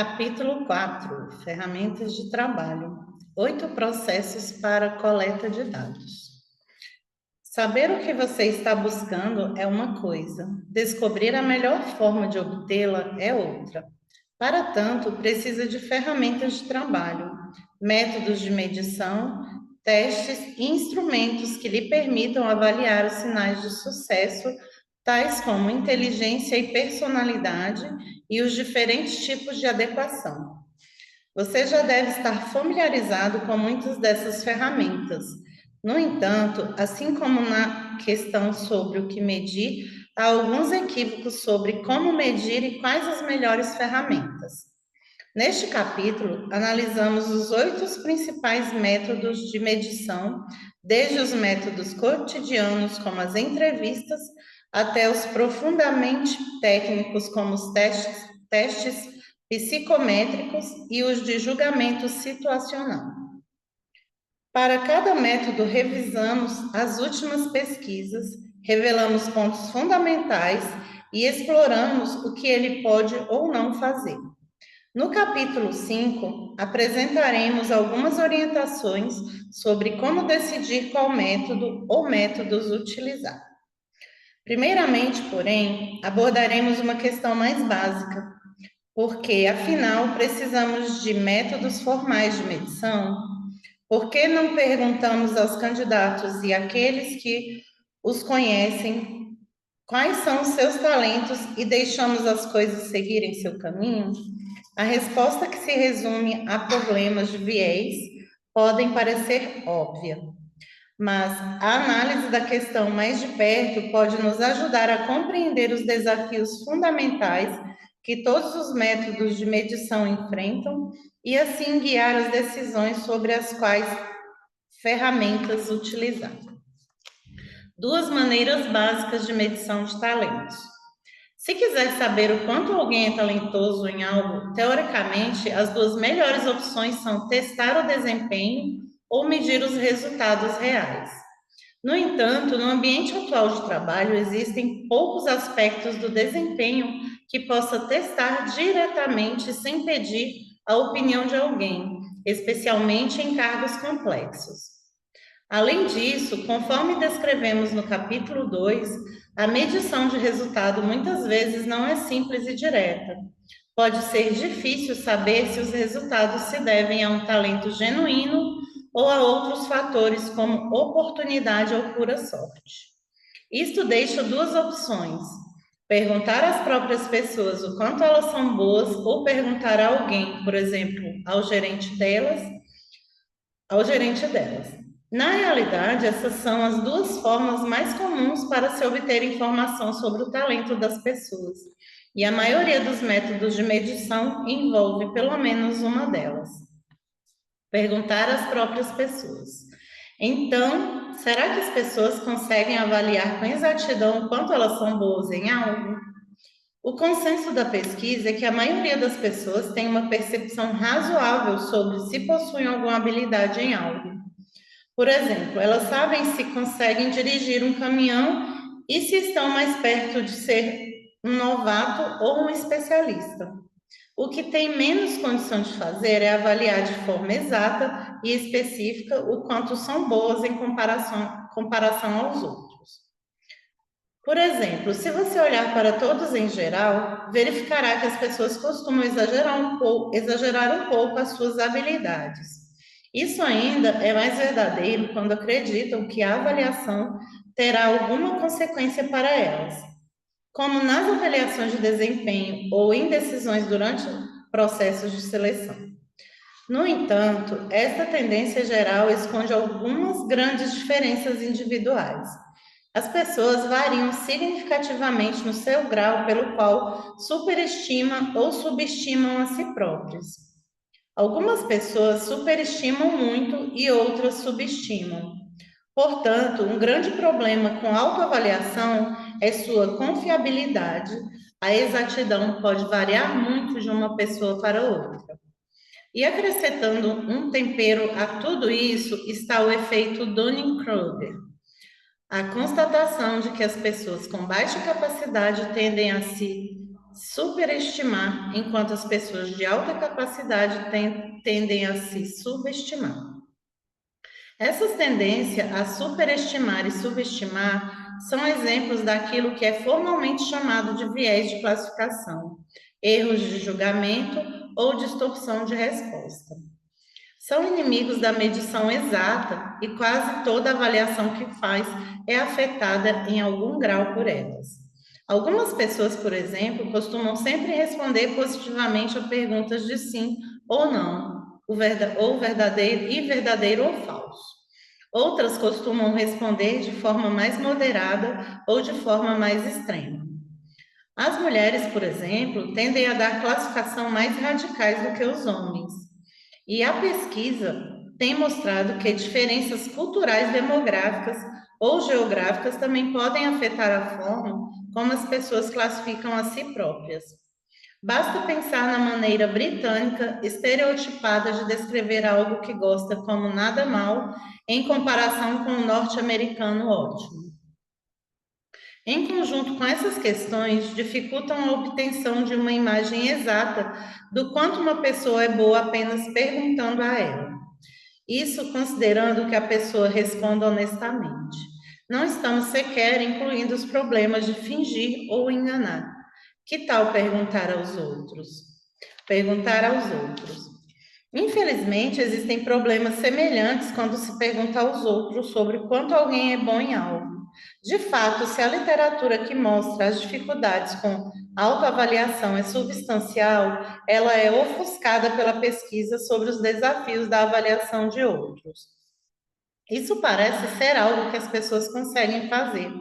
Capítulo 4: Ferramentas de trabalho. 8 processos para coleta de dados. Saber o que você está buscando é uma coisa, descobrir a melhor forma de obtê-la é outra. Para tanto, precisa de ferramentas de trabalho, métodos de medição, testes e instrumentos que lhe permitam avaliar os sinais de sucesso, tais como inteligência e personalidade e os diferentes tipos de adequação. Você já deve estar familiarizado com muitas dessas ferramentas. No entanto, assim como na questão sobre o que medir, há alguns equívocos sobre como medir e quais as melhores ferramentas. Neste capítulo, analisamos os 8 principais métodos de medição, desde os métodos cotidianos, como as entrevistas, até os profundamente técnicos, como os testes psicométricos e os de julgamento situacional. Para cada método, revisamos as últimas pesquisas, revelamos pontos fundamentais e exploramos o que ele pode ou não fazer. No capítulo 5, apresentaremos algumas orientações sobre como decidir qual método ou métodos utilizar. Primeiramente, porém, abordaremos uma questão mais básica, porque, afinal, precisamos de métodos formais de medição. Por que não perguntamos aos candidatos e àqueles que os conhecem quais são os seus talentos e deixamos as coisas seguirem seu caminho? A resposta, que se resume a problemas de viés, podem parecer óbvia, mas a análise da questão mais de perto pode nos ajudar a compreender os desafios fundamentais que todos os métodos de medição enfrentam e assim guiar as decisões sobre as quais ferramentas utilizar. 2 maneiras básicas de medição de talentos. Se quiser saber o quanto alguém é talentoso em algo, teoricamente, as 2 melhores opções são testar o desempenho ou medir os resultados reais. No entanto, no ambiente atual de trabalho, existem poucos aspectos do desempenho que possa testar diretamente sem pedir a opinião de alguém, especialmente em cargos complexos. Além disso, conforme descrevemos no capítulo 2, a medição de resultado muitas vezes não é simples e direta. Pode ser difícil saber se os resultados se devem a um talento genuíno ou a outros fatores como oportunidade ou pura sorte. Isto deixa 2 opções: perguntar às próprias pessoas o quanto elas são boas ou perguntar a alguém, por exemplo, ao gerente delas. Na realidade, essas são as 2 formas mais comuns para se obter informação sobre o talento das pessoas, e a maioria dos métodos de medição envolve pelo menos uma delas. Perguntar às próprias pessoas. Então, será que as pessoas conseguem avaliar com exatidão o quanto elas são boas em algo? O consenso da pesquisa é que a maioria das pessoas tem uma percepção razoável sobre se possuem alguma habilidade em algo. Por exemplo, elas sabem se conseguem dirigir um caminhão e se estão mais perto de ser um novato ou um especialista. O que tem menos condição de fazer é avaliar de forma exata e específica o quanto são boas em comparação aos outros. Por exemplo, se você olhar para todos em geral, verificará que as pessoas costumam exagerar um pouco as suas habilidades. Isso ainda é mais verdadeiro quando acreditam que a avaliação terá alguma consequência para elas, como nas avaliações de desempenho ou em decisões durante processos de seleção. No entanto, esta tendência geral esconde algumas grandes diferenças individuais. As pessoas variam significativamente no seu grau pelo qual superestimam ou subestimam a si próprias. Algumas pessoas superestimam muito e outras subestimam. Portanto, um grande problema com autoavaliação é sua confiabilidade. A exatidão pode variar muito de uma pessoa para outra. E acrescentando um tempero a tudo isso está o efeito Dunning-Kruger. A constatação de que as pessoas com baixa capacidade tendem a se superestimar, enquanto as pessoas de alta capacidade tendem a se subestimar. Essas tendências a superestimar e subestimar são exemplos daquilo que é formalmente chamado de viés de classificação, erros de julgamento ou distorção de resposta. São inimigos da medição exata e quase toda avaliação que faz é afetada em algum grau por elas. Algumas pessoas, por exemplo, costumam sempre responder positivamente a perguntas de sim ou não, ou verdadeiro ou falso. Outras costumam responder de forma mais moderada ou de forma mais extrema. As mulheres, por exemplo, tendem a dar classificação mais radicais do que os homens. E a pesquisa tem mostrado que diferenças culturais, demográficas ou geográficas também podem afetar a forma como as pessoas classificam a si próprias. Basta pensar na maneira britânica estereotipada de descrever algo que gosta como nada mal, em comparação com o norte-americano ótimo. Em conjunto com essas questões, dificultam a obtenção de uma imagem exata do quanto uma pessoa é boa apenas perguntando a ela. Isso considerando que a pessoa responda honestamente. Não estamos sequer incluindo os problemas de fingir ou enganar. Que tal perguntar aos outros? Perguntar aos outros. Infelizmente, existem problemas semelhantes quando se pergunta aos outros sobre quanto alguém é bom em algo. De fato, se a literatura que mostra as dificuldades com autoavaliação é substancial, ela é ofuscada pela pesquisa sobre os desafios da avaliação de outros. Isso parece ser algo que as pessoas conseguem fazer.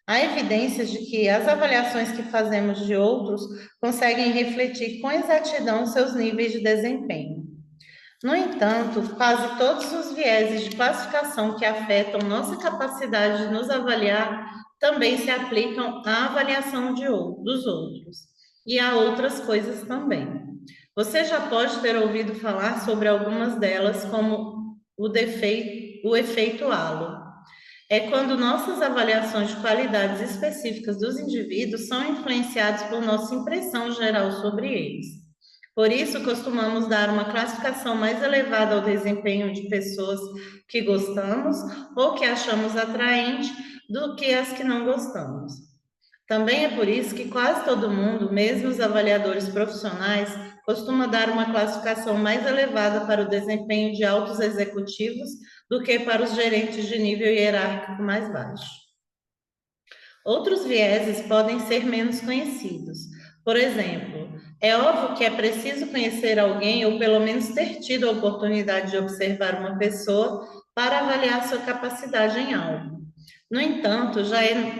Há evidências de que as avaliações que fazemos de outros conseguem refletir com exatidão seus níveis de desempenho. No entanto, quase todos os vieses de classificação que afetam nossa capacidade de nos avaliar também se aplicam à avaliação dos outros e a outras coisas também. Você já pode ter ouvido falar sobre algumas delas, como o efeito halo. É quando nossas avaliações de qualidades específicas dos indivíduos são influenciadas por nossa impressão geral sobre eles. Por isso, costumamos dar uma classificação mais elevada ao desempenho de pessoas que gostamos ou que achamos atraente do que as que não gostamos. Também é por isso que quase todo mundo, mesmo os avaliadores profissionais, costuma dar uma classificação mais elevada para o desempenho de altos executivos do que para os gerentes de nível hierárquico mais baixo. Outros vieses podem ser menos conhecidos. Por exemplo, é óbvio que é preciso conhecer alguém ou pelo menos ter tido a oportunidade de observar uma pessoa para avaliar sua capacidade em algo. No entanto,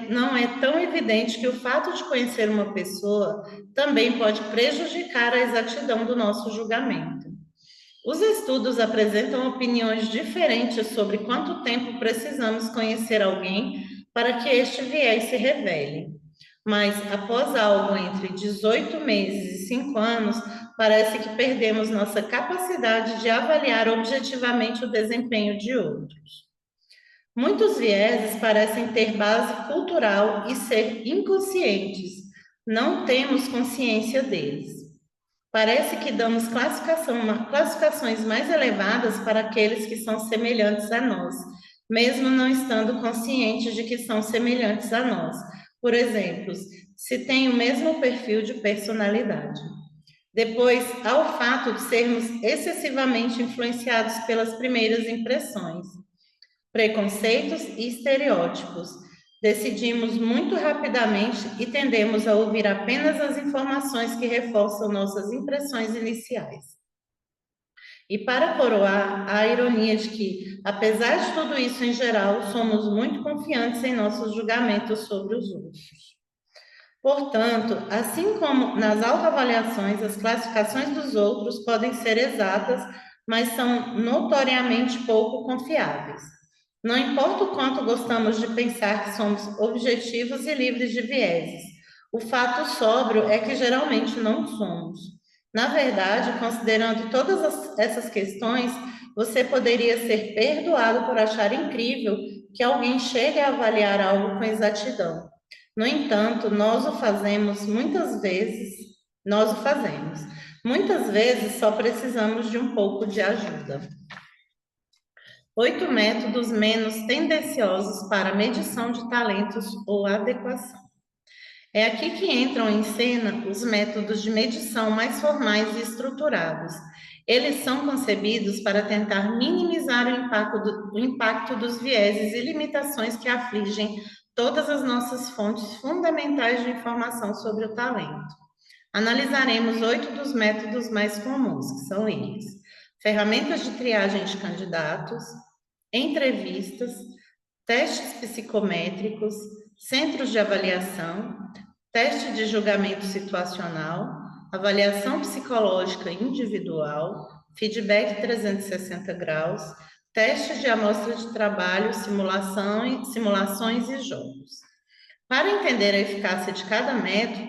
não é tão evidente que o fato de conhecer uma pessoa também pode prejudicar a exatidão do nosso julgamento. Os estudos apresentam opiniões diferentes sobre quanto tempo precisamos conhecer alguém para que este viés se revele. Mas, após algo entre 18 meses e 5 anos, parece que perdemos nossa capacidade de avaliar objetivamente o desempenho de outros. Muitos vieses parecem ter base cultural e ser inconscientes. Não temos consciência deles. Parece que damos classificações mais elevadas para aqueles que são semelhantes a nós, mesmo não estando conscientes de que são semelhantes a nós. Por exemplo, se tem o mesmo perfil de personalidade. Depois, há o fato de sermos excessivamente influenciados pelas primeiras impressões, preconceitos e estereótipos. Decidimos muito rapidamente e tendemos a ouvir apenas as informações que reforçam nossas impressões iniciais. E para coroar, há a ironia de que, apesar de tudo isso em geral, somos muito confiantes em nossos julgamentos sobre os outros. Portanto, assim como nas autoavaliações, as classificações dos outros podem ser exatas, mas são notoriamente pouco confiáveis. Não importa o quanto gostamos de pensar que somos objetivos e livres de vieses, o fato sóbrio é que geralmente não somos. Na verdade, considerando todas essas questões, você poderia ser perdoado por achar incrível que alguém chegue a avaliar algo com exatidão. No entanto, nós o fazemos. Muitas vezes só precisamos de um pouco de ajuda. 8 métodos menos tendenciosos para medição de talentos ou adequação. É aqui que entram em cena os métodos de medição mais formais e estruturados. Eles são concebidos para tentar minimizar o impacto dos vieses e limitações que afligem todas as nossas fontes fundamentais de informação sobre o talento. Analisaremos 8 dos métodos mais comuns, que são eles: ferramentas de triagem de candidatos, entrevistas, testes psicométricos, centros de avaliação, teste de julgamento situacional, avaliação psicológica individual, feedback 360 graus, teste de amostra de trabalho, simulações e jogos. Para entender a eficácia de cada método,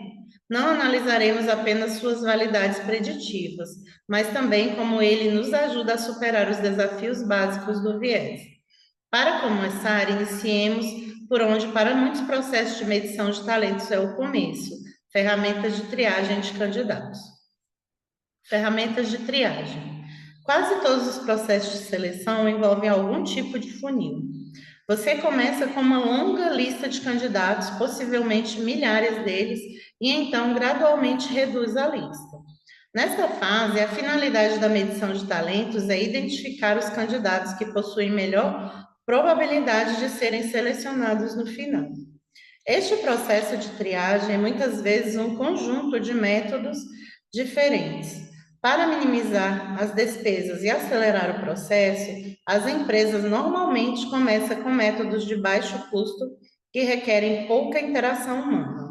não analisaremos apenas suas validades preditivas, mas também como ele nos ajuda a superar os desafios básicos do viés. Para começar, iniciemos por onde para muitos processos de medição de talentos é o começo: ferramentas de triagem de candidatos. Ferramentas de triagem. Quase todos os processos de seleção envolvem algum tipo de funil. Você começa com uma longa lista de candidatos, possivelmente milhares deles, e então gradualmente reduz a lista. Nesta fase, a finalidade da medição de talentos é identificar os candidatos que possuem melhor probabilidade de serem selecionados no final. Este processo de triagem é muitas vezes um conjunto de métodos diferentes. Para minimizar as despesas e acelerar o processo, as empresas normalmente começam com métodos de baixo custo que requerem pouca interação humana.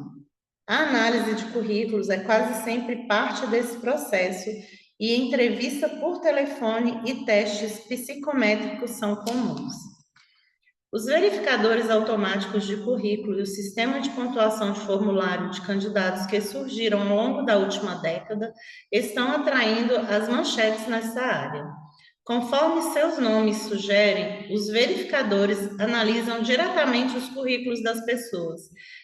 A análise de currículos é quase sempre parte desse processo e entrevista por telefone e testes psicométricos são comuns. Os verificadores automáticos de currículo e o sistema de pontuação de formulário de candidatos que surgiram ao longo da última década estão atraindo as manchetes nessa área. Conforme seus nomes sugerem, os verificadores analisam diretamente os currículos das pessoas,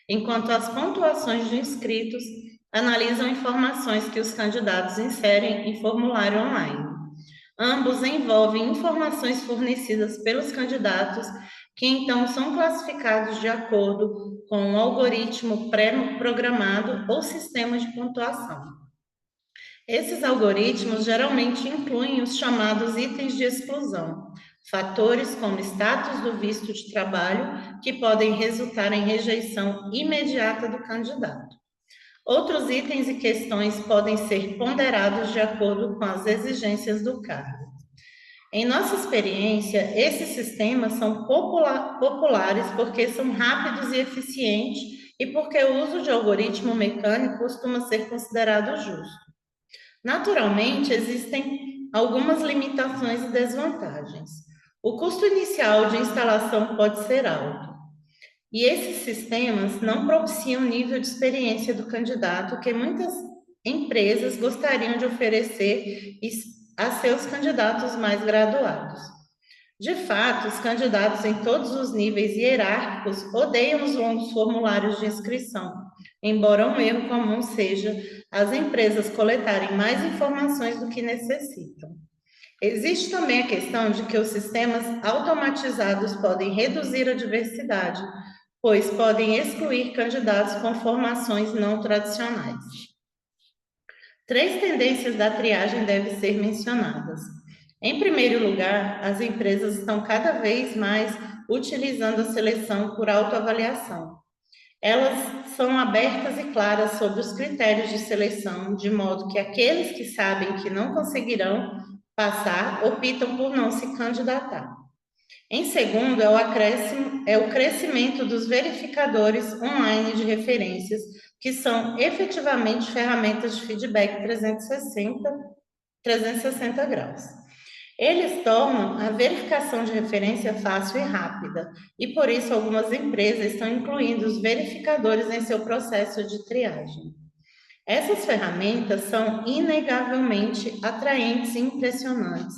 enquanto as pontuações de inscritos analisam informações que os candidatos inserem em formulário online. Ambos envolvem informações fornecidas pelos candidatos que então são classificados de acordo com um algoritmo pré-programado ou sistema de pontuação. Esses algoritmos geralmente incluem os chamados itens de exclusão, fatores como status do visto de trabalho, que podem resultar em rejeição imediata do candidato. Outros itens e questões podem ser ponderados de acordo com as exigências do cargo. Em nossa experiência, esses sistemas são populares porque são rápidos e eficientes e porque o uso de algoritmo mecânico costuma ser considerado justo. Naturalmente, existem algumas limitações e desvantagens. O custo inicial de instalação pode ser alto, e esses sistemas não propiciam o nível de experiência do candidato que muitas empresas gostariam de oferecer a seus candidatos mais graduados. De fato, os candidatos em todos os níveis hierárquicos odeiam os longos formulários de inscrição, embora um erro comum seja as empresas coletarem mais informações do que necessitam. Existe também a questão de que os sistemas automatizados podem reduzir a diversidade, pois podem excluir candidatos com formações não tradicionais. 3 tendências da triagem devem ser mencionadas. Em primeiro lugar, as empresas estão cada vez mais utilizando a seleção por autoavaliação. Elas são abertas e claras sobre os critérios de seleção, de modo que aqueles que sabem que não conseguirão passar optam por não se candidatar. Em segundo, é o crescimento dos verificadores online de referências, que são efetivamente ferramentas de feedback 360 graus. Eles tornam a verificação de referência fácil e rápida, e por isso algumas empresas estão incluindo os verificadores em seu processo de triagem. Essas ferramentas são inegavelmente atraentes e impressionantes.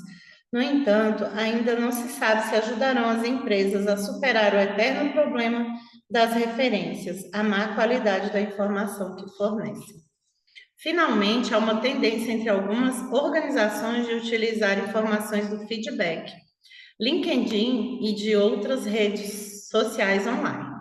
No entanto, ainda não se sabe se ajudarão as empresas a superar o eterno problema das referências, a má qualidade da informação que fornecem. Finalmente, há uma tendência entre algumas organizações de utilizar informações do feedback, LinkedIn e de outras redes sociais online.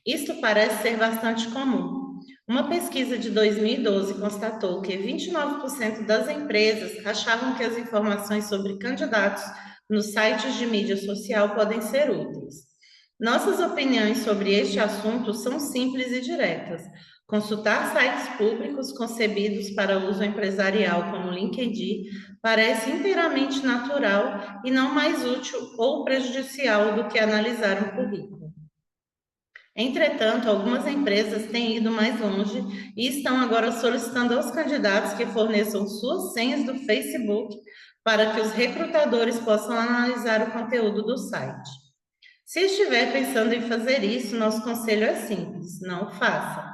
Isto parece ser bastante comum. Uma pesquisa de 2012 constatou que 29% das empresas achavam que as informações sobre candidatos nos sites de mídia social podem ser úteis. Nossas opiniões sobre este assunto são simples e diretas. Consultar sites públicos concebidos para uso empresarial, como o LinkedIn, parece inteiramente natural e não mais útil ou prejudicial do que analisar um currículo. Entretanto, algumas empresas têm ido mais longe e estão agora solicitando aos candidatos que forneçam suas senhas do Facebook para que os recrutadores possam analisar o conteúdo do site. Se estiver pensando em fazer isso, nosso conselho é simples: não faça.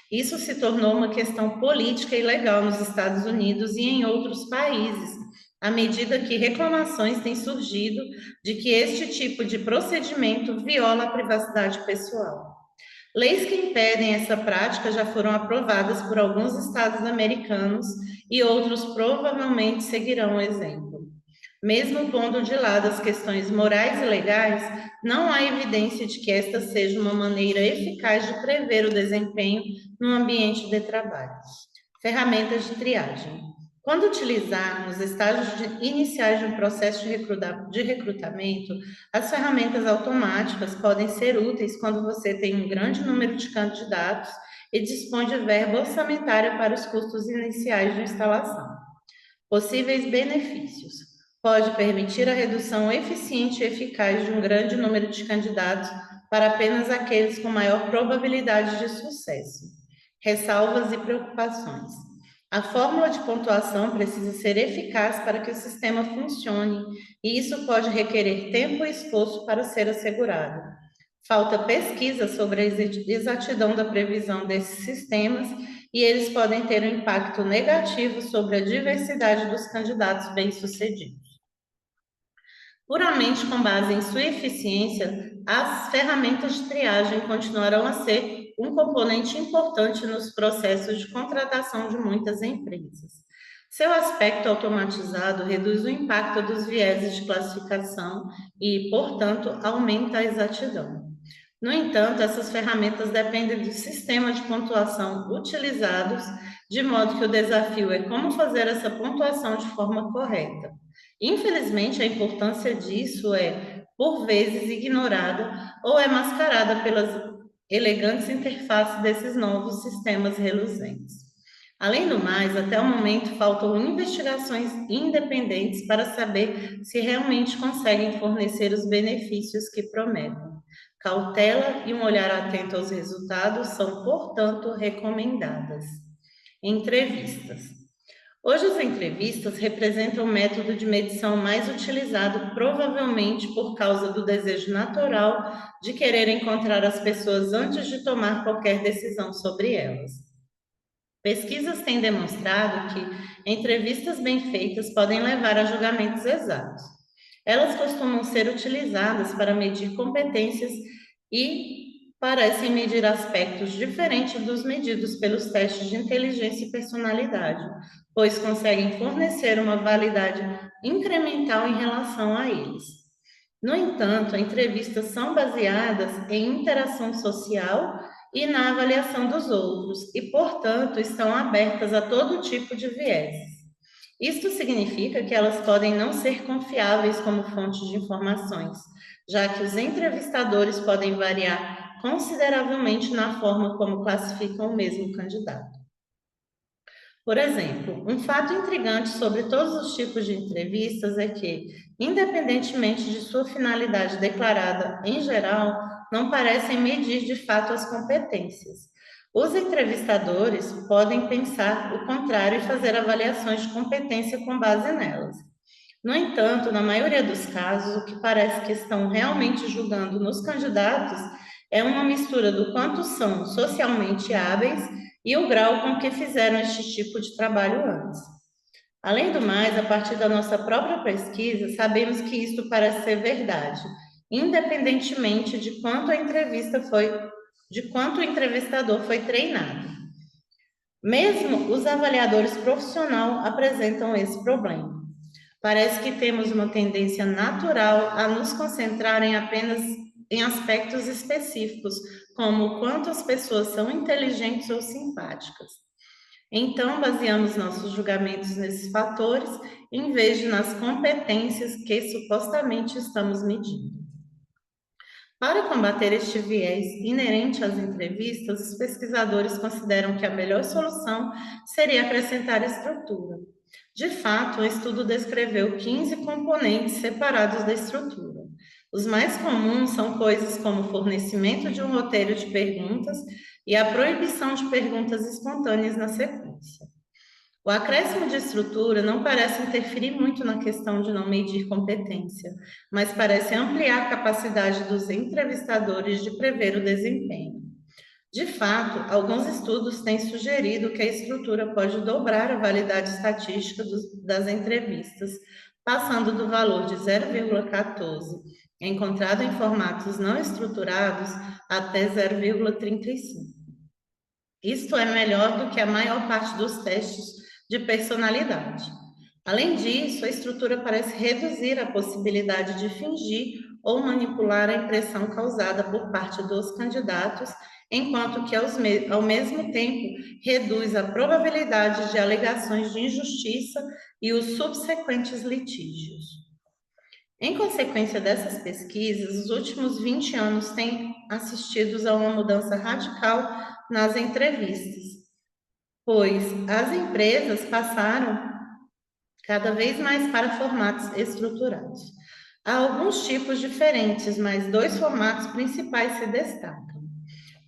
Isso se tornou uma questão política e legal nos Estados Unidos e em outros países, à medida que reclamações têm surgido de que este tipo de procedimento viola a privacidade pessoal. Leis que impedem essa prática já foram aprovadas por alguns estados americanos e outros provavelmente seguirão o exemplo. Mesmo pondo de lado as questões morais e legais, não há evidência de que esta seja uma maneira eficaz de prever o desempenho no ambiente de trabalho. Ferramentas de triagem. Quando utilizar nos estágios iniciais de um processo de recrutamento, as ferramentas automáticas podem ser úteis quando você tem um grande número de candidatos e dispõe de verba orçamentária para os custos iniciais de instalação. Possíveis benefícios. Pode permitir a redução eficiente e eficaz de um grande número de candidatos para apenas aqueles com maior probabilidade de sucesso. Ressalvas e preocupações. A fórmula de pontuação precisa ser eficaz para que o sistema funcione, e isso pode requerer tempo e esforço para ser assegurado. Falta pesquisa sobre a exatidão da previsão desses sistemas e eles podem ter um impacto negativo sobre a diversidade dos candidatos bem-sucedidos. Puramente com base em sua eficiência, as ferramentas de triagem continuarão a ser um componente importante nos processos de contratação de muitas empresas. Seu aspecto automatizado reduz o impacto dos vieses de classificação e, portanto, aumenta a exatidão. No entanto, essas ferramentas dependem do sistema de pontuação utilizados, de modo que o desafio é como fazer essa pontuação de forma correta. Infelizmente, a importância disso é, por vezes, ignorada ou é mascarada pelas elegantes interfaces desses novos sistemas reluzentes. Além do mais, até o momento faltam investigações independentes para saber se realmente conseguem fornecer os benefícios que prometem. Cautela e um olhar atento aos resultados são, portanto, recomendadas. Entrevistas. Hoje, as entrevistas representam o método de medição mais utilizado, provavelmente por causa do desejo natural de querer encontrar as pessoas antes de tomar qualquer decisão sobre elas. Pesquisas têm demonstrado que entrevistas bem feitas podem levar a julgamentos exatos. Elas costumam ser utilizadas para medir competências e parecem medir aspectos diferentes dos medidos pelos testes de inteligência e personalidade, pois conseguem fornecer uma validade incremental em relação a eles. No entanto, entrevistas são baseadas em interação social e na avaliação dos outros, e, portanto, estão abertas a todo tipo de vieses. Isto significa que elas podem não ser confiáveis como fontes de informações, já que os entrevistadores podem variar consideravelmente na forma como classificam o mesmo candidato. Por exemplo, um fato intrigante sobre todos os tipos de entrevistas é que, independentemente de sua finalidade declarada, em geral, não parecem medir de fato as competências. Os entrevistadores podem pensar o contrário e fazer avaliações de competência com base nelas. No entanto, na maioria dos casos, o que parece que estão realmente julgando nos candidatos é uma mistura do quanto são socialmente hábeis e o grau com que fizeram este tipo de trabalho antes. Além do mais, a partir da nossa própria pesquisa, sabemos que isto parece ser verdade, independentemente de quanto a entrevista foi de quanto o entrevistador foi treinado. Mesmo os avaliadores profissionais apresentam esse problema. Parece que temos uma tendência natural a nos concentrar em apenas em aspectos específicos, como o quanto as pessoas são inteligentes ou simpáticas. Então, baseamos nossos julgamentos nesses fatores, em vez de nas competências que supostamente estamos medindo. Para combater este viés inerente às entrevistas, os pesquisadores consideram que a melhor solução seria acrescentar estrutura. De fato, o estudo descreveu 15 componentes separados da estrutura. Os mais comuns são coisas como o fornecimento de um roteiro de perguntas e a proibição de perguntas espontâneas na sequência. O acréscimo de estrutura não parece interferir muito na questão de não medir competência, mas parece ampliar a capacidade dos entrevistadores de prever o desempenho. De fato, alguns estudos têm sugerido que a estrutura pode dobrar a validade estatística das entrevistas, passando do valor de 0,14, encontrado em formatos não estruturados, até 0,35. Isto é melhor do que a maior parte dos testes de personalidade. Além disso, a estrutura parece reduzir a possibilidade de fingir ou manipular a impressão causada por parte dos candidatos, enquanto que, ao mesmo tempo, reduz a probabilidade de alegações de injustiça e os subsequentes litígios. Em consequência dessas pesquisas, os últimos 20 anos têm assistido a uma mudança radical nas entrevistas, pois as empresas passaram cada vez mais para formatos estruturados. Há alguns tipos diferentes, mas dois formatos principais se destacam.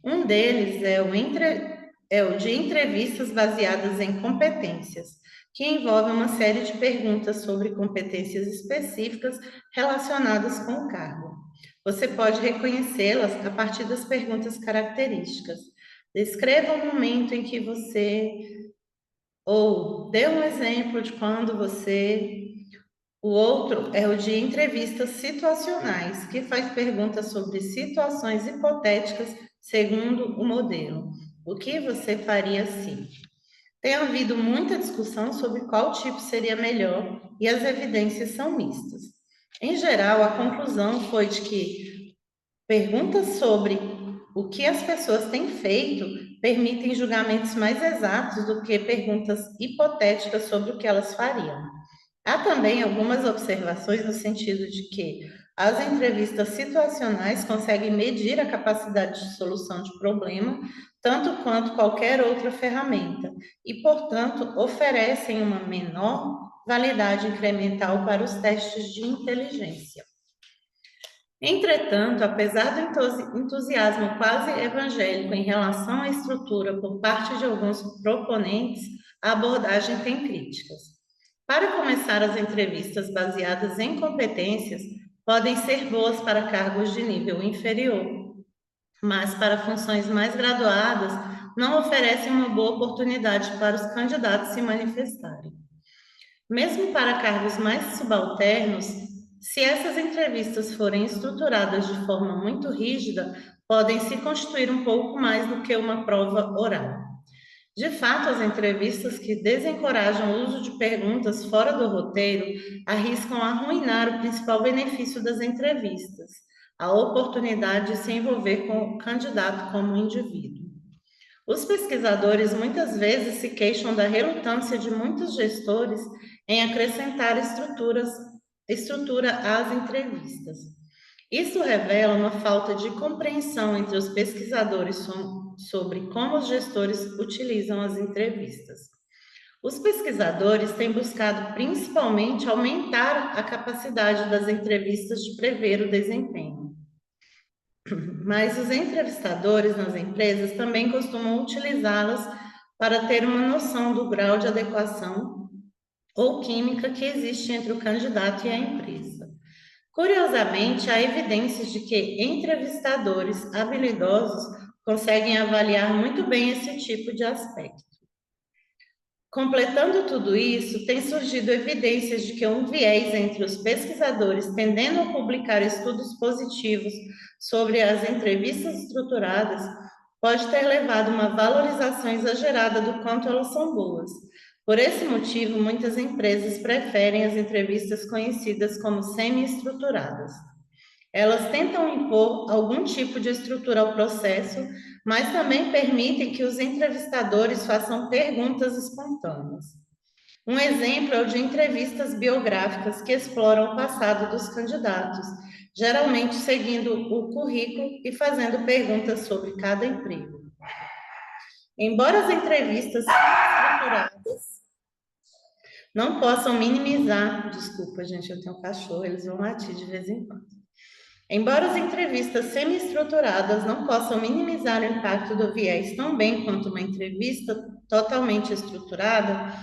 Um deles é o de entrevistas baseadas em competências, que envolve uma série de perguntas sobre competências específicas relacionadas com o cargo. Você pode reconhecê-las a partir das perguntas características. Descreva o momento em que você, ou dê um exemplo de quando você. O outro é o de entrevistas situacionais, que faz perguntas sobre situações hipotéticas segundo o modelo. O que você faria se? Tem havido muita discussão sobre qual tipo seria melhor e as evidências são mistas. Em geral, a conclusão foi de que perguntas sobre o que as pessoas têm feito permitem julgamentos mais exatos do que perguntas hipotéticas sobre o que elas fariam. Há também algumas observações no sentido de que as entrevistas situacionais conseguem medir a capacidade de solução de problema tanto quanto qualquer outra ferramenta e, portanto, oferecem uma menor validade incremental para os testes de inteligência. Entretanto, apesar do entusiasmo quase evangélico em relação à estrutura por parte de alguns proponentes, a abordagem tem críticas. Para começar, as entrevistas baseadas em competências podem ser boas para cargos de nível inferior, mas para funções mais graduadas não oferecem uma boa oportunidade para os candidatos se manifestarem. Mesmo para cargos mais subalternos, se essas entrevistas forem estruturadas de forma muito rígida, podem se constituir um pouco mais do que uma prova oral. De fato, as entrevistas que desencorajam o uso de perguntas fora do roteiro arriscam arruinar o principal benefício das entrevistas, a oportunidade de se envolver com o candidato como indivíduo. Os pesquisadores muitas vezes se queixam da relutância de muitos gestores em acrescentar estrutura às entrevistas. Isso revela uma falta de compreensão entre os pesquisadores sobre como os gestores utilizam as entrevistas. Os pesquisadores têm buscado principalmente aumentar a capacidade das entrevistas de prever o desempenho. Mas os entrevistadores nas empresas também costumam utilizá-las para ter uma noção do grau de adequação ou química que existe entre o candidato e a empresa. Curiosamente, há evidências de que entrevistadores habilidosos conseguem avaliar muito bem esse tipo de aspecto. Completando tudo isso, tem surgido evidências de que um viés entre os pesquisadores tendendo a publicar estudos positivos sobre as entrevistas estruturadas pode ter levado a uma valorização exagerada do quanto elas são boas. Por esse motivo, muitas empresas preferem as entrevistas conhecidas como semi-estruturadas. Elas tentam impor algum tipo de estrutura ao processo, mas também permitem que os entrevistadores façam perguntas espontâneas. Um exemplo é o de entrevistas biográficas que exploram o passado dos candidatos, geralmente seguindo o currículo e fazendo perguntas sobre cada emprego. Embora as entrevistas estruturadas não possam minimizar, desculpa, gente, eu tenho um cachorro, eles vão latir de vez em quando. Embora as entrevistas semi-estruturadas não possam minimizar o impacto do viés tão bem quanto uma entrevista totalmente estruturada,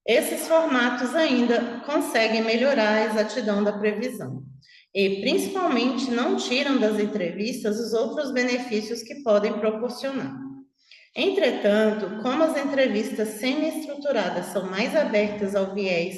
esses formatos ainda conseguem melhorar a exatidão da previsão e, principalmente, não tiram das entrevistas os outros benefícios que podem proporcionar. Entretanto, como as entrevistas semi-estruturadas são mais abertas ao viés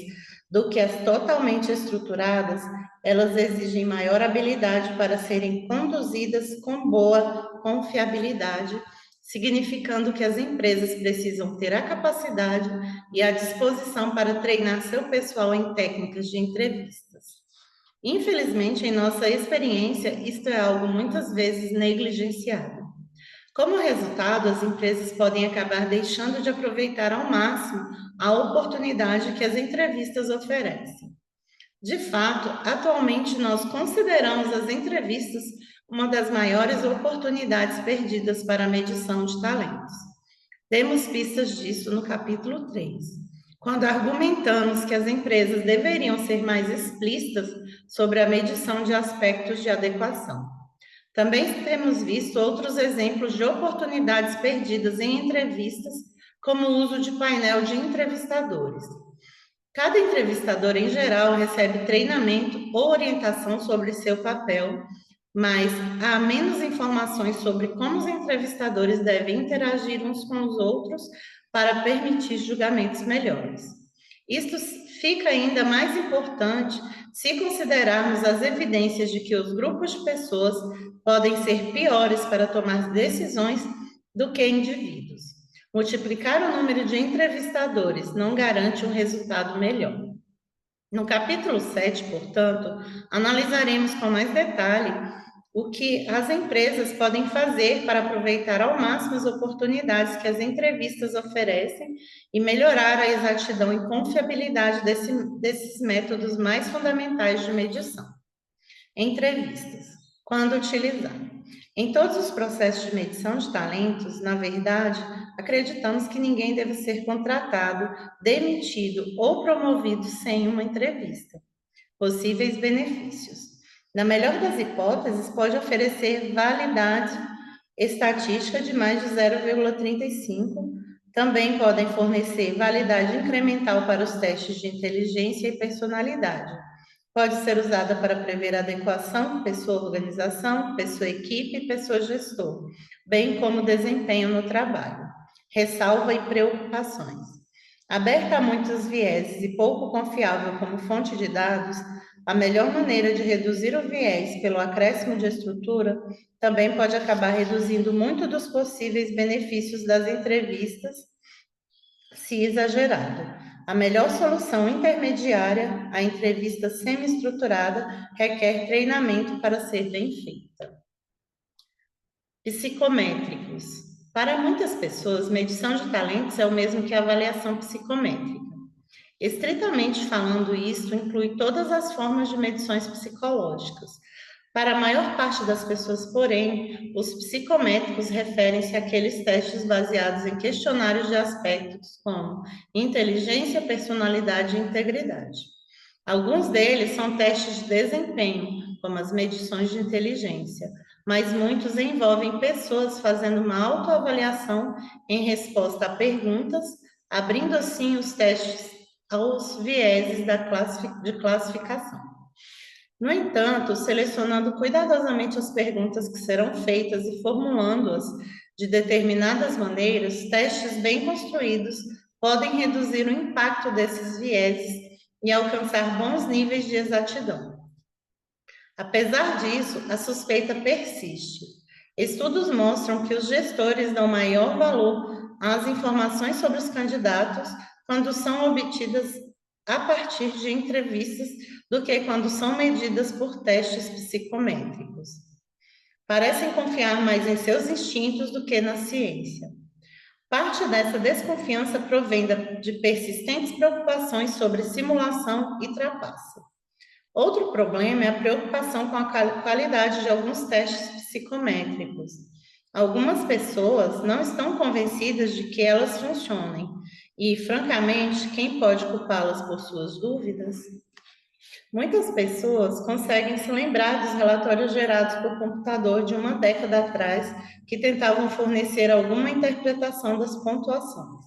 do que as totalmente estruturadas, elas exigem maior habilidade para serem conduzidas com boa confiabilidade, significando que as empresas precisam ter a capacidade e a disposição para treinar seu pessoal em técnicas de entrevistas. Infelizmente, em nossa experiência, isto é algo muitas vezes negligenciado. Como resultado, as empresas podem acabar deixando de aproveitar ao máximo a oportunidade que as entrevistas oferecem. De fato, atualmente nós consideramos as entrevistas uma das maiores oportunidades perdidas para a medição de talentos. Temos pistas disso no capítulo 3, quando argumentamos que as empresas deveriam ser mais explícitas sobre a medição de aspectos de adequação. Também temos visto outros exemplos de oportunidades perdidas em entrevistas, como o uso de painel de entrevistadores. Cada entrevistador, em geral, recebe treinamento ou orientação sobre seu papel, mas há menos informações sobre como os entrevistadores devem interagir uns com os outros para permitir julgamentos melhores. Isto fica ainda mais importante se considerarmos as evidências de que os grupos de pessoas podem ser piores para tomar decisões do que indivíduos. Multiplicar o número de entrevistadores não garante um resultado melhor. No capítulo 7, portanto, analisaremos com mais detalhe o que as empresas podem fazer para aproveitar ao máximo as oportunidades que as entrevistas oferecem e melhorar a exatidão e confiabilidade desses métodos mais fundamentais de medição. Entrevistas. Quando utilizar? Em todos os processos de medição de talentos, na verdade, acreditamos que ninguém deve ser contratado, demitido ou promovido sem uma entrevista. Possíveis benefícios. Na melhor das hipóteses, pode oferecer validade estatística de mais de 0,35. Também podem fornecer validade incremental para os testes de inteligência e personalidade. Pode ser usada para prever adequação, pessoa-organização, pessoa-equipe e pessoa-gestor, bem como desempenho no trabalho. Ressalva e preocupações. Aberta a muitos vieses e pouco confiável como fonte de dados, a melhor maneira de reduzir o viés pelo acréscimo de estrutura também pode acabar reduzindo muito dos possíveis benefícios das entrevistas, se exagerado. A melhor solução intermediária, a entrevista semi-estruturada, requer treinamento para ser bem feita. Psicométricos. Para muitas pessoas, medição de talentos é o mesmo que avaliação psicométrica. Estritamente falando, isso inclui todas as formas de medições psicológicas. Para a maior parte das pessoas, porém, os psicométricos referem-se àqueles testes baseados em questionários de aspectos como inteligência, personalidade e integridade. Alguns deles são testes de desempenho, como as medições de inteligência, mas muitos envolvem pessoas fazendo uma autoavaliação em resposta a perguntas, abrindo assim os testes aos vieses de classificação. No entanto, selecionando cuidadosamente as perguntas que serão feitas e formulando-as de determinadas maneiras, testes bem construídos podem reduzir o impacto desses vieses e alcançar bons níveis de exatidão. Apesar disso, a suspeita persiste. Estudos mostram que os gestores dão maior valor às informações sobre os candidatos quando são obtidas a partir de entrevistas do que quando são medidas por testes psicométricos. Parecem confiar mais em seus instintos do que na ciência. Parte dessa desconfiança provém de persistentes preocupações sobre simulação e trapaça. Outro problema é a preocupação com a qualidade de alguns testes psicométricos. Algumas pessoas não estão convencidas de que elas funcionem, e, francamente, quem pode culpá-las por suas dúvidas? Muitas pessoas conseguem se lembrar dos relatórios gerados por computador de uma década atrás que tentavam fornecer alguma interpretação das pontuações.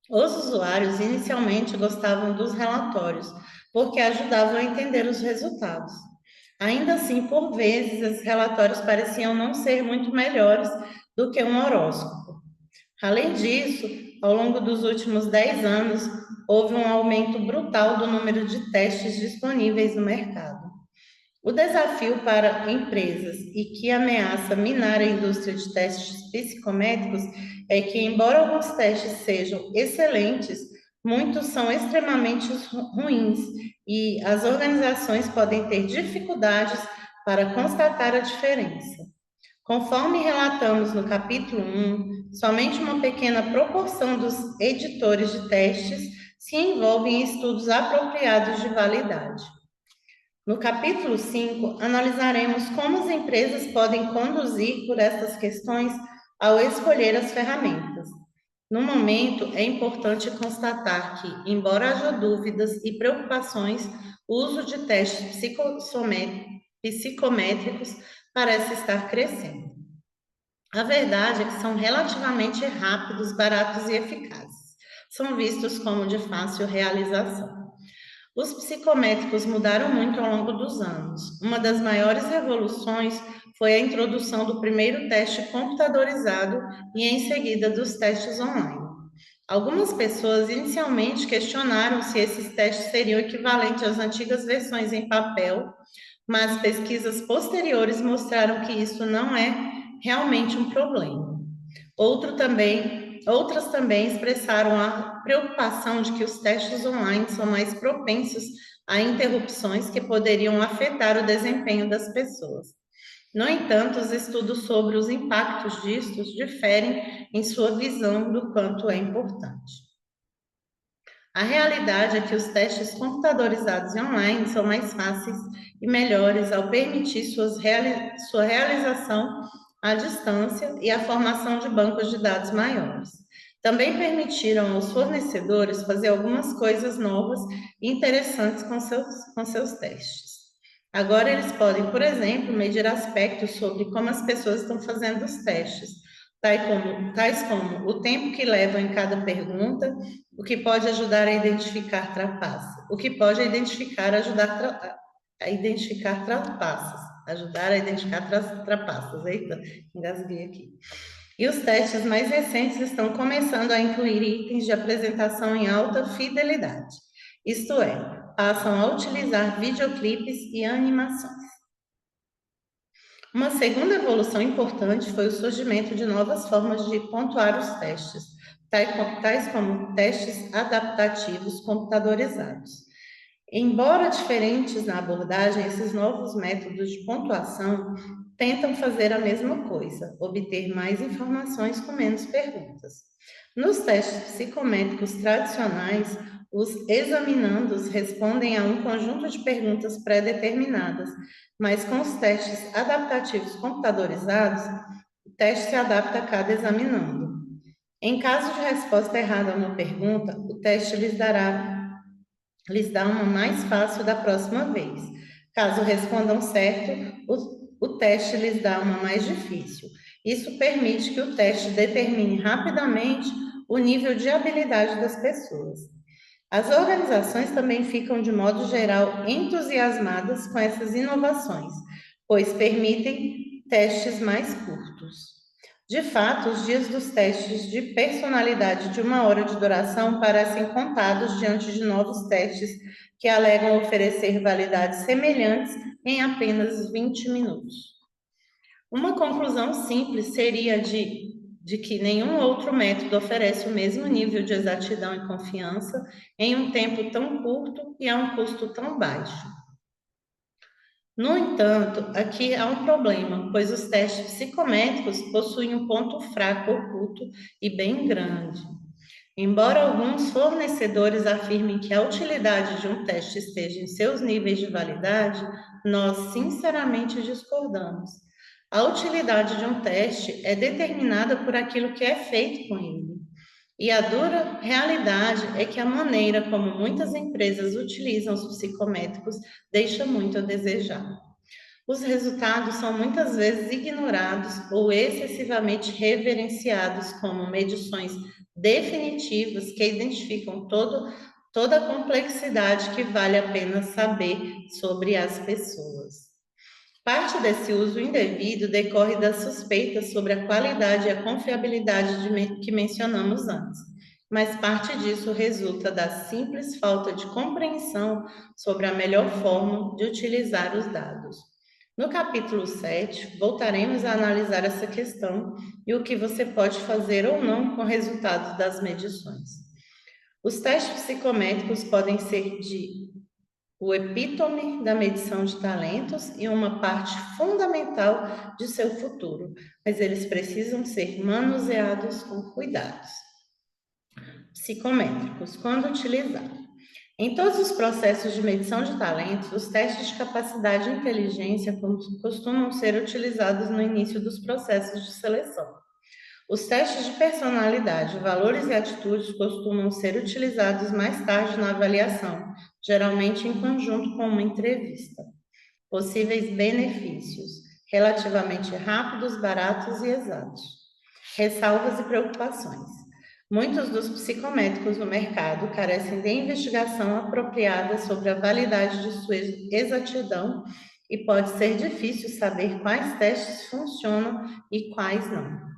Os usuários inicialmente gostavam dos relatórios, porque ajudavam a entender os resultados. Ainda assim, por vezes, esses relatórios pareciam não ser muito melhores do que um horóscopo. Além disso, ao longo dos últimos 10 anos, houve um aumento brutal do número de testes disponíveis no mercado. O desafio para empresas e que ameaça minar a indústria de testes psicométricos é que, embora alguns testes sejam excelentes, muitos são extremamente ruins e as organizações podem ter dificuldades para constatar a diferença. Conforme relatamos no capítulo 1, somente uma pequena proporção dos editores de testes se envolvem em estudos apropriados de validade. No capítulo 5, analisaremos como as empresas podem conduzir por essas questões ao escolher as ferramentas. No momento, é importante constatar que, embora haja dúvidas e preocupações, o uso de testes psicométricos parece estar crescendo. A verdade é que são relativamente rápidos, baratos e eficazes. São vistos como de fácil realização. Os psicométricos mudaram muito ao longo dos anos. Uma das maiores revoluções foi a introdução do primeiro teste computadorizado e, em seguida, dos testes online. Algumas pessoas inicialmente questionaram se esses testes seriam equivalentes às antigas versões em papel, mas pesquisas posteriores mostraram que isso não é realmente um problema. Outras também expressaram a preocupação de que os testes online são mais propensos a interrupções que poderiam afetar o desempenho das pessoas. No entanto, os estudos sobre os impactos disso diferem em sua visão do quanto é importante. A realidade é que os testes computadorizados e online são mais fáceis e melhores ao permitir sua realização à distância e a formação de bancos de dados maiores. Também permitiram aos fornecedores fazer algumas coisas novas e interessantes com seus testes. Agora eles podem, por exemplo, medir aspectos sobre como as pessoas estão fazendo os testes, tais como o tempo que levam em cada pergunta, o que pode ajudar a identificar trapaças, o que pode identificar trapaças, ajudar a identificar trapaças. Eita, engasguei aqui. E os testes mais recentes estão começando a incluir itens de apresentação em alta fidelidade, isto é, passam a utilizar videoclipes e animações. Uma segunda evolução importante foi o surgimento de novas formas de pontuar os testes, tais como testes adaptativos computadorizados. Embora diferentes na abordagem, esses novos métodos de pontuação tentam fazer a mesma coisa, obter mais informações com menos perguntas. Nos testes psicométricos tradicionais, os examinandos respondem a um conjunto de perguntas pré-determinadas, mas com os testes adaptativos computadorizados, o teste se adapta a cada examinando. Em caso de resposta errada a uma pergunta, o teste lhes dá uma mais fácil da próxima vez. Caso respondam certo, o teste lhes dá uma mais difícil. Isso permite que o teste determine rapidamente o nível de habilidade das pessoas. As organizações também ficam, de modo geral, entusiasmadas com essas inovações, pois permitem testes mais curtos. De fato, os dias dos testes de personalidade de 1 hora de duração parecem contados diante de novos testes que alegam oferecer validades semelhantes em apenas 20 minutos. Uma conclusão simples seria de que nenhum outro método oferece o mesmo nível de exatidão e confiança em um tempo tão curto e a um custo tão baixo. No entanto, aqui há um problema, pois os testes psicométricos possuem um ponto fraco oculto e bem grande. Embora alguns fornecedores afirmem que a utilidade de um teste esteja em seus níveis de validade, nós sinceramente discordamos. A utilidade de um teste é determinada por aquilo que é feito com ele. E a dura realidade é que a maneira como muitas empresas utilizam os psicométricos deixa muito a desejar. Os resultados são muitas vezes ignorados ou excessivamente reverenciados como medições definitivas que identificam toda a complexidade que vale a pena saber sobre as pessoas. Parte desse uso indevido decorre das suspeitas sobre a qualidade e a confiabilidade que mencionamos antes, mas parte disso resulta da simples falta de compreensão sobre a melhor forma de utilizar os dados. No capítulo 7, voltaremos a analisar essa questão e o que você pode fazer ou não com resultados das medições. Os testes psicométricos podem ser o epítome da medição de talentos e uma parte fundamental de seu futuro, mas eles precisam ser manuseados com cuidados. Psicométricos, quando utilizar. Em todos os processos de medição de talentos, os testes de capacidade e inteligência costumam ser utilizados no início dos processos de seleção. Os testes de personalidade, valores e atitudes costumam ser utilizados mais tarde na avaliação, geralmente em conjunto com uma entrevista. Possíveis benefícios: relativamente rápidos, baratos e exatos. Ressalvas e preocupações. Muitos dos psicométricos no mercado carecem de investigação apropriada sobre a validade de sua exatidão e pode ser difícil saber quais testes funcionam e quais não.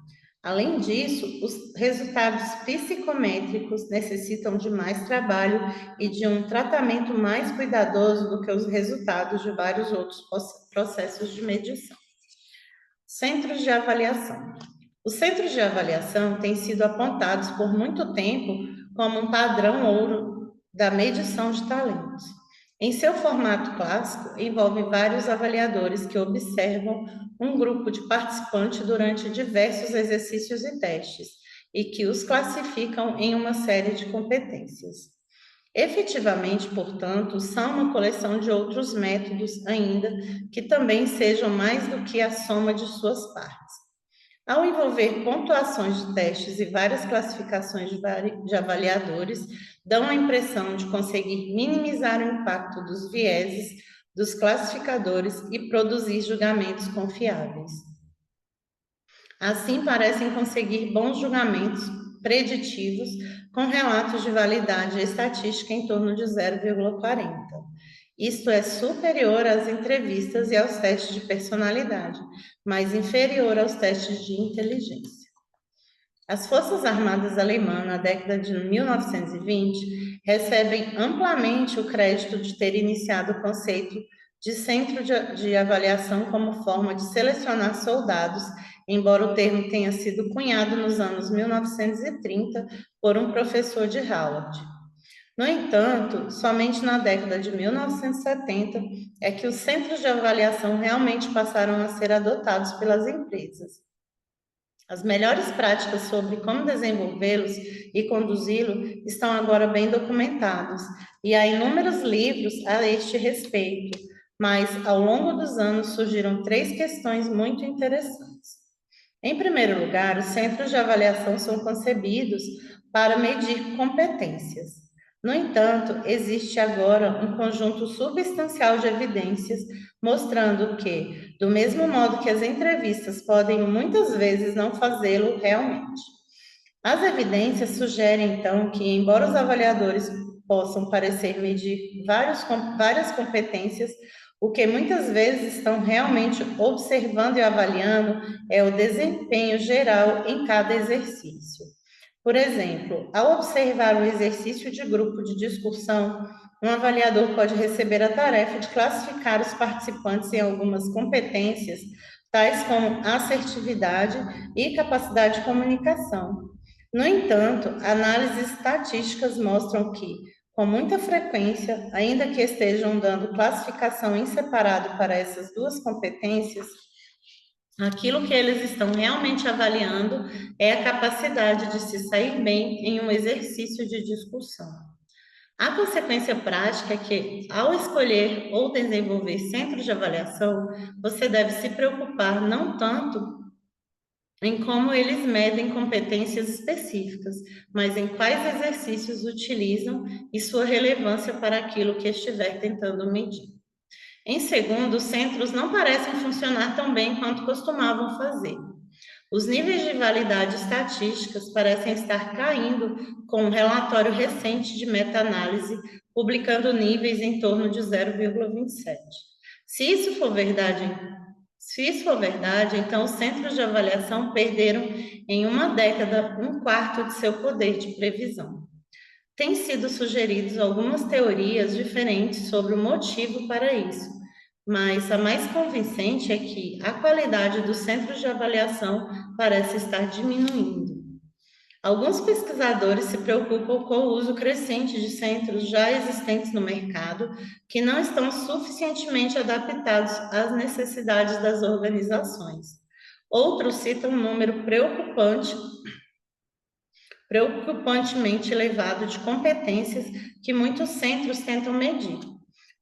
Além disso, os resultados psicométricos necessitam de mais trabalho e de um tratamento mais cuidadoso do que os resultados de vários outros processos de medição. Centros de avaliação. Os centros de avaliação têm sido apontados por muito tempo como um padrão ouro da medição de talentos. Em seu formato clássico, envolve vários avaliadores que observam um grupo de participantes durante diversos exercícios e testes e que os classificam em uma série de competências. Efetivamente, portanto, são uma coleção de outros métodos ainda que também sejam mais do que a soma de suas partes. Ao envolver pontuações de testes e várias classificações de avaliadores, dão a impressão de conseguir minimizar o impacto dos vieses dos classificadores e produzir julgamentos confiáveis. Assim, parecem conseguir bons julgamentos preditivos com relatos de validade estatística em torno de 0,40. Isto é superior às entrevistas e aos testes de personalidade, mas inferior aos testes de inteligência. As Forças Armadas Alemãs, na década de 1920, recebem amplamente o crédito de ter iniciado o conceito de centro de avaliação como forma de selecionar soldados, embora o termo tenha sido cunhado nos anos 1930 por um professor de Harvard. No entanto, somente na década de 1970 é que os centros de avaliação realmente passaram a ser adotados pelas empresas. As melhores práticas sobre como desenvolvê-los e conduzi-los estão agora bem documentados, e há inúmeros livros a este respeito, mas ao longo dos anos surgiram 3 questões muito interessantes. Em primeiro lugar, os centros de avaliação são concebidos para medir competências. No entanto, existe agora um conjunto substancial de evidências mostrando que, do mesmo modo que as entrevistas podem muitas vezes não fazê-lo realmente. As evidências sugerem, então, que, embora os avaliadores possam parecer medir várias competências, o que muitas vezes estão realmente observando e avaliando é o desempenho geral em cada exercício. Por exemplo, ao observar um exercício de grupo de discussão, um avaliador pode receber a tarefa de classificar os participantes em algumas competências tais como assertividade e capacidade de comunicação. No entanto, análises estatísticas mostram que, com muita frequência, ainda que estejam dando classificação em separado para essas duas competências, aquilo que eles estão realmente avaliando é a capacidade de se sair bem em um exercício de discussão. A consequência prática é que, ao escolher ou desenvolver centros de avaliação, você deve se preocupar não tanto em como eles medem competências específicas, mas em quais exercícios utilizam e sua relevância para aquilo que estiver tentando medir. Em segundo, os centros não parecem funcionar tão bem quanto costumavam fazer. Os níveis de validade estatísticas parecem estar caindo com um relatório recente de meta-análise, publicando níveis em torno de 0,27. Se isso for verdade, então os centros de avaliação perderam em uma década um quarto de seu poder de previsão. Têm sido sugeridas algumas teorias diferentes sobre o motivo para isso, mas a mais convincente é que a qualidade dos centros de avaliação parece estar diminuindo. Alguns pesquisadores se preocupam com o uso crescente de centros já existentes no mercado, que não estão suficientemente adaptados às necessidades das organizações. Outros citam um número preocupantemente elevado de competências que muitos centros tentam medir.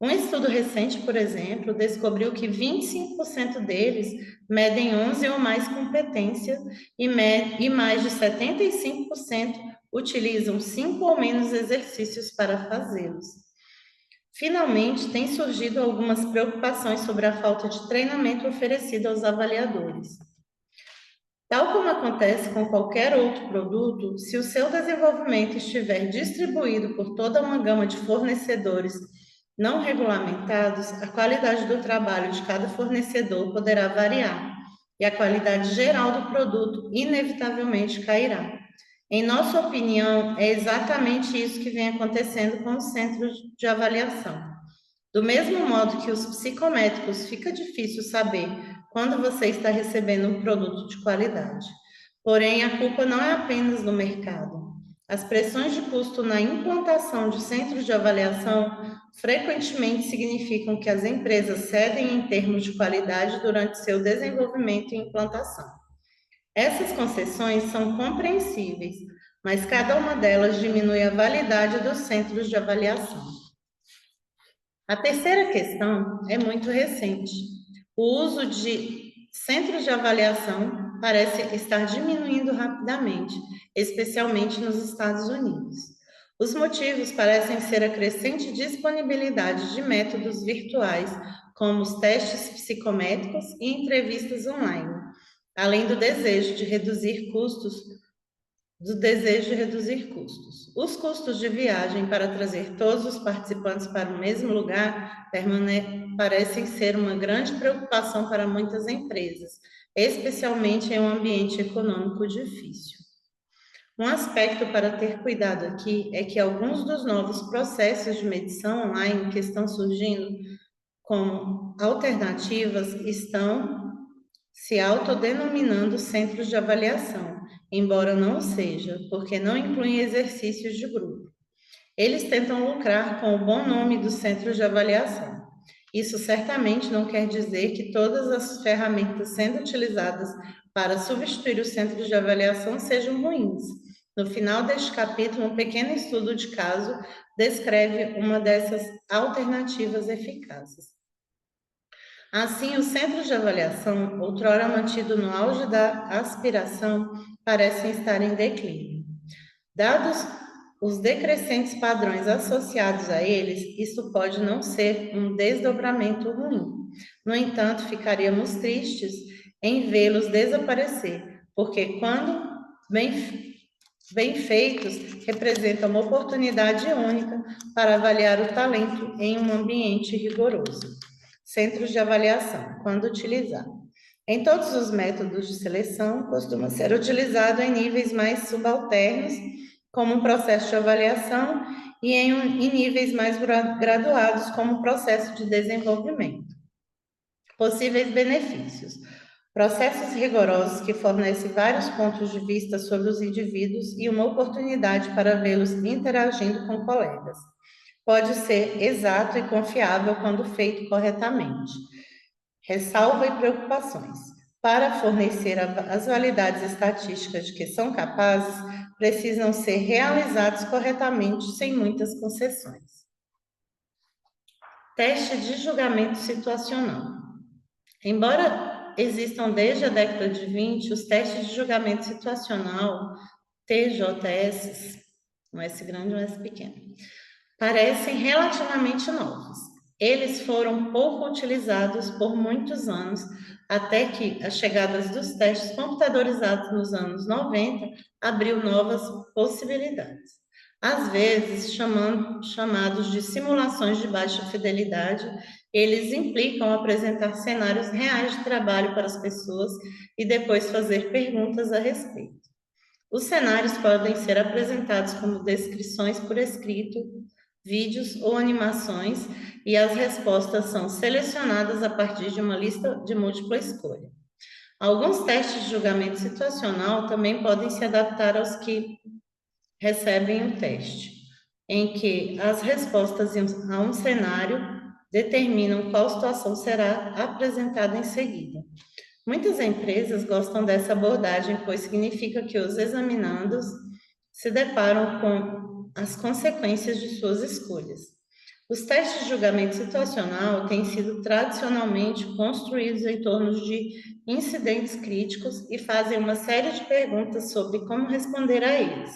Um estudo recente, por exemplo, descobriu que 25% deles medem 11 ou mais competências e mais de 75% utilizam 5 ou menos exercícios para fazê-los. Finalmente, têm surgido algumas preocupações sobre a falta de treinamento oferecido aos avaliadores. Tal como acontece com qualquer outro produto, se o seu desenvolvimento estiver distribuído por toda uma gama de fornecedores não regulamentados, a qualidade do trabalho de cada fornecedor poderá variar e a qualidade geral do produto inevitavelmente cairá. Em nossa opinião, é exatamente isso que vem acontecendo com os centros de avaliação. Do mesmo modo que os psicométricos fica difícil saber quando você está recebendo um produto de qualidade. Porém, a culpa não é apenas do mercado. As pressões de custo na implantação de centros de avaliação frequentemente significam que as empresas cedem em termos de qualidade durante seu desenvolvimento e implantação. Essas concessões são compreensíveis, mas cada uma delas diminui a validade dos centros de avaliação. A terceira questão é muito recente. O uso de centros de avaliação parece estar diminuindo rapidamente, especialmente nos Estados Unidos. Os motivos parecem ser a crescente disponibilidade de métodos virtuais, como os testes psicométricos e entrevistas online, além do desejo de reduzir custos. Os custos de viagem para trazer todos os participantes para o mesmo lugar parecem ser uma grande preocupação para muitas empresas, especialmente em um ambiente econômico difícil. Um aspecto para ter cuidado aqui é que alguns dos novos processos de medição online que estão surgindo como alternativas estão se autodenominando centros de avaliação, embora não o seja, porque não incluem exercícios de grupo. Eles tentam lucrar com o bom nome dos centros de avaliação. Isso certamente não quer dizer que todas as ferramentas sendo utilizadas para substituir os centros de avaliação sejam ruins. No final deste capítulo, um pequeno estudo de caso descreve uma dessas alternativas eficazes. Assim, os centros de avaliação, outrora mantido no auge da aspiração, parecem estar em declínio. Dados os decrescentes padrões associados a eles, isso pode não ser um desdobramento ruim. No entanto, ficaríamos tristes em vê-los desaparecer, porque quando bem feitos, representam uma oportunidade única para avaliar o talento em um ambiente rigoroso. Centros de avaliação, quando utilizar. Em todos os métodos de seleção, costuma ser utilizado em níveis mais subalternos, como um processo de avaliação, e em níveis mais graduados, como um processo de desenvolvimento. Possíveis benefícios. Processos rigorosos que fornecem vários pontos de vista sobre os indivíduos e uma oportunidade para vê-los interagindo com colegas. Pode ser exato e confiável quando feito corretamente. Ressalva e preocupações. Para fornecer as validades estatísticas de que são capazes, precisam ser realizados corretamente, sem muitas concessões. Teste de julgamento situacional. Embora existam desde a década de 20 os testes de julgamento situacional, TJS, um S grande e um S pequeno, parecem relativamente novos. Eles foram pouco utilizados por muitos anos, até que a chegada dos testes computadorizados nos anos 90 abriu novas possibilidades. Às vezes, chamados de simulações de baixa fidelidade, eles implicam apresentar cenários reais de trabalho para as pessoas e depois fazer perguntas a respeito. Os cenários podem ser apresentados como descrições por escrito, vídeos ou animações, e as respostas são selecionadas a partir de uma lista de múltipla escolha. Alguns testes de julgamento situacional também podem se adaptar aos que recebem o teste, em que as respostas a um cenário determinam qual situação será apresentada em seguida. Muitas empresas gostam dessa abordagem, pois significa que os examinandos se deparam com as consequências de suas escolhas. Os testes de julgamento situacional têm sido tradicionalmente construídos em torno de incidentes críticos e fazem uma série de perguntas sobre como responder a eles.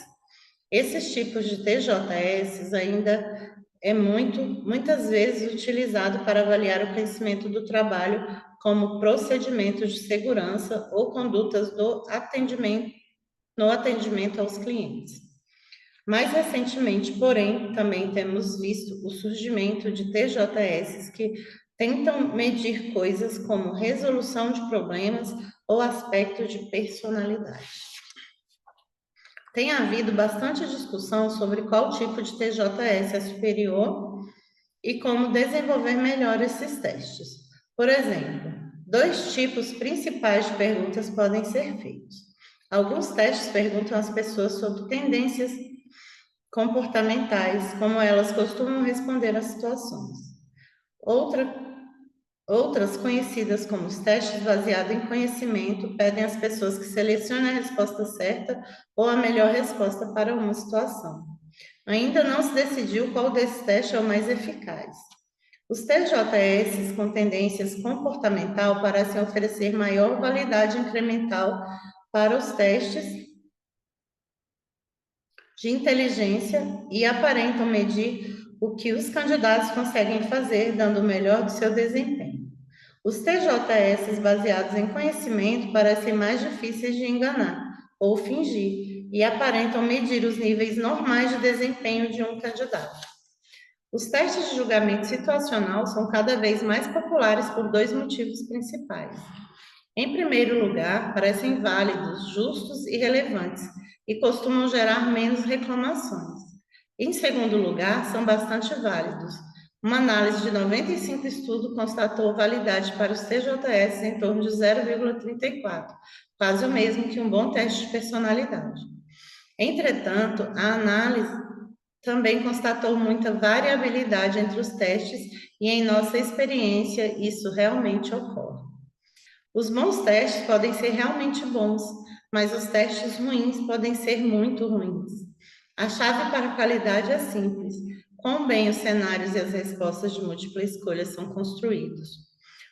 Esses tipos de TJS ainda muitas vezes utilizado para avaliar o conhecimento do trabalho como procedimentos de segurança ou condutas no atendimento aos clientes. Mais recentemente, porém, também temos visto o surgimento de TJS que tentam medir coisas como resolução de problemas ou aspectos de personalidade. Tem havido bastante discussão sobre qual tipo de TJS é superior e como desenvolver melhor esses testes. Por exemplo, 2 tipos principais de perguntas podem ser feitos. Alguns testes perguntam às pessoas sobre tendências comportamentais, como elas costumam responder às situações. Outras, conhecidas como os testes baseados em conhecimento, pedem às pessoas que selecionem a resposta certa ou a melhor resposta para uma situação. Ainda não se decidiu qual desses testes é o mais eficaz. Os TJS com tendências comportamental parecem oferecer maior validade incremental para os testes de inteligência e aparentam medir o que os candidatos conseguem fazer, dando o melhor do seu desempenho. Os TJS baseados em conhecimento parecem mais difíceis de enganar ou fingir e aparentam medir os níveis normais de desempenho de um candidato. Os testes de julgamento situacional são cada vez mais populares por 2 motivos principais. Em primeiro lugar, parecem válidos, justos e relevantes e costumam gerar menos reclamações. Em segundo lugar, são bastante válidos. Uma análise de 95 estudos constatou validade para os TJS em torno de 0,34, quase o mesmo que um bom teste de personalidade. Entretanto, a análise também constatou muita variabilidade entre os testes e, em nossa experiência, isso realmente ocorre. Os bons testes podem ser realmente bons, mas os testes ruins podem ser muito ruins. A chave para a qualidade é simples: quão bem os cenários e as respostas de múltipla escolha são construídos.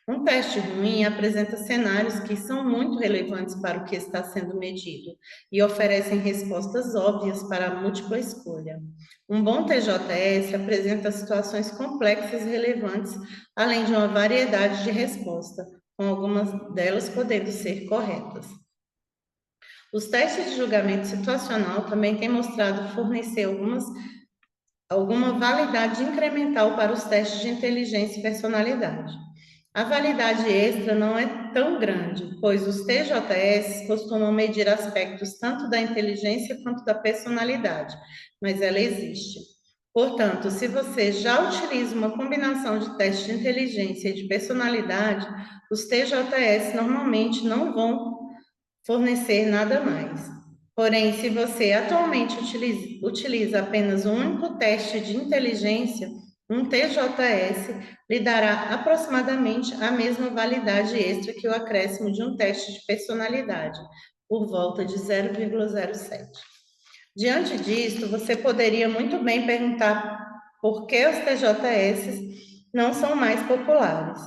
Um teste ruim apresenta cenários que são muito relevantes para o que está sendo medido e oferecem respostas óbvias para a múltipla escolha. Um bom TJS apresenta situações complexas e relevantes, além de uma variedade de respostas, com algumas delas podendo ser corretas. Os testes de julgamento situacional também têm mostrado fornecer alguma validade incremental para os testes de inteligência e personalidade. A validade extra não é tão grande, pois os TJS costumam medir aspectos tanto da inteligência quanto da personalidade, mas ela existe. Portanto, se você já utiliza uma combinação de teste de inteligência e de personalidade, os TJS normalmente não vão fornecer nada mais. Porém, se você atualmente utiliza apenas um único teste de inteligência, um TJS lhe dará aproximadamente a mesma validade extra que o acréscimo de um teste de personalidade, por volta de 0,07. Diante disto, você poderia muito bem perguntar por que os TJS não são mais populares.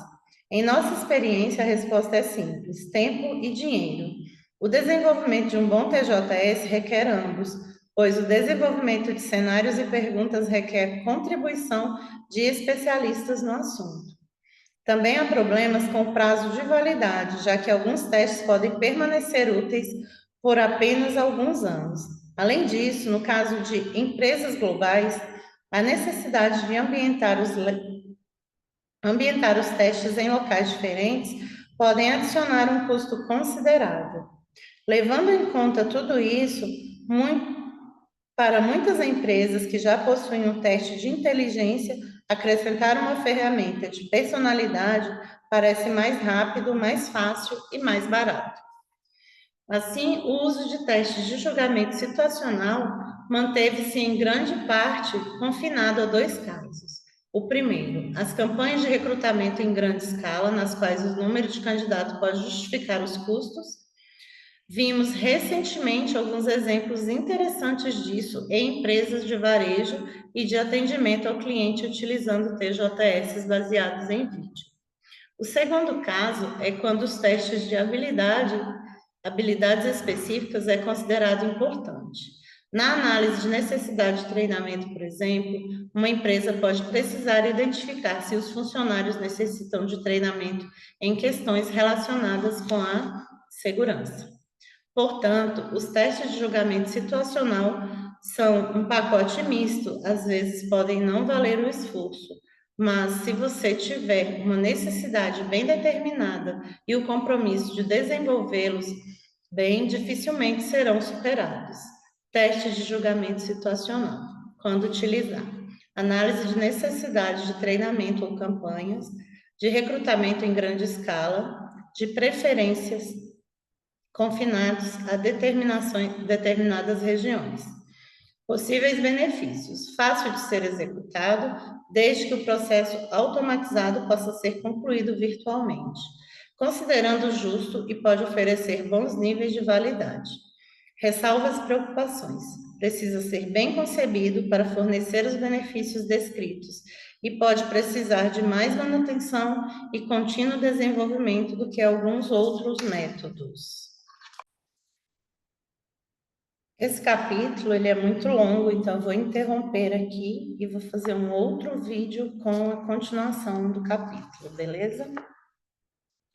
Em nossa experiência, a resposta é simples: tempo e dinheiro. O desenvolvimento de um bom TJS requer ambos, pois o desenvolvimento de cenários e perguntas requer contribuição de especialistas no assunto. Também há problemas com o prazo de validade, já que alguns testes podem permanecer úteis por apenas alguns anos. Além disso, no caso de empresas globais, a necessidade de ambientar os testes em locais diferentes podem adicionar um custo considerável. Levando em conta tudo isso, para muitas empresas que já possuem um teste de inteligência, acrescentar uma ferramenta de personalidade parece mais rápido, mais fácil e mais barato. Assim, o uso de testes de julgamento situacional manteve-se em grande parte confinado a dois casos. O primeiro, as campanhas de recrutamento em grande escala, nas quais o número de candidatos pode justificar os custos. Vimos recentemente alguns exemplos interessantes disso em empresas de varejo e de atendimento ao cliente utilizando TJS baseados em vídeo. O segundo caso é quando os testes de habilidades específicas é considerado importante. Na análise de necessidade de treinamento, por exemplo, uma empresa pode precisar identificar se os funcionários necessitam de treinamento em questões relacionadas com a segurança. Portanto, os testes de julgamento situacional são um pacote misto, às vezes podem não valer o esforço, mas se você tiver uma necessidade bem determinada e o compromisso de desenvolvê-los, bem dificilmente serão superados. Testes de julgamento situacional. Quando utilizar? Análise de necessidade de treinamento ou campanhas, de recrutamento em grande escala, de preferências confinados a determinadas regiões. Possíveis benefícios: fácil de ser executado, desde que o processo automatizado possa ser concluído virtualmente, considerando justo e pode oferecer bons níveis de validade. Ressalva as preocupações: precisa ser bem concebido para fornecer os benefícios descritos e pode precisar de mais manutenção e contínuo desenvolvimento do que alguns outros métodos. Esse capítulo ele é muito longo, então eu vou interromper aqui e vou fazer um outro vídeo com a continuação do capítulo, beleza?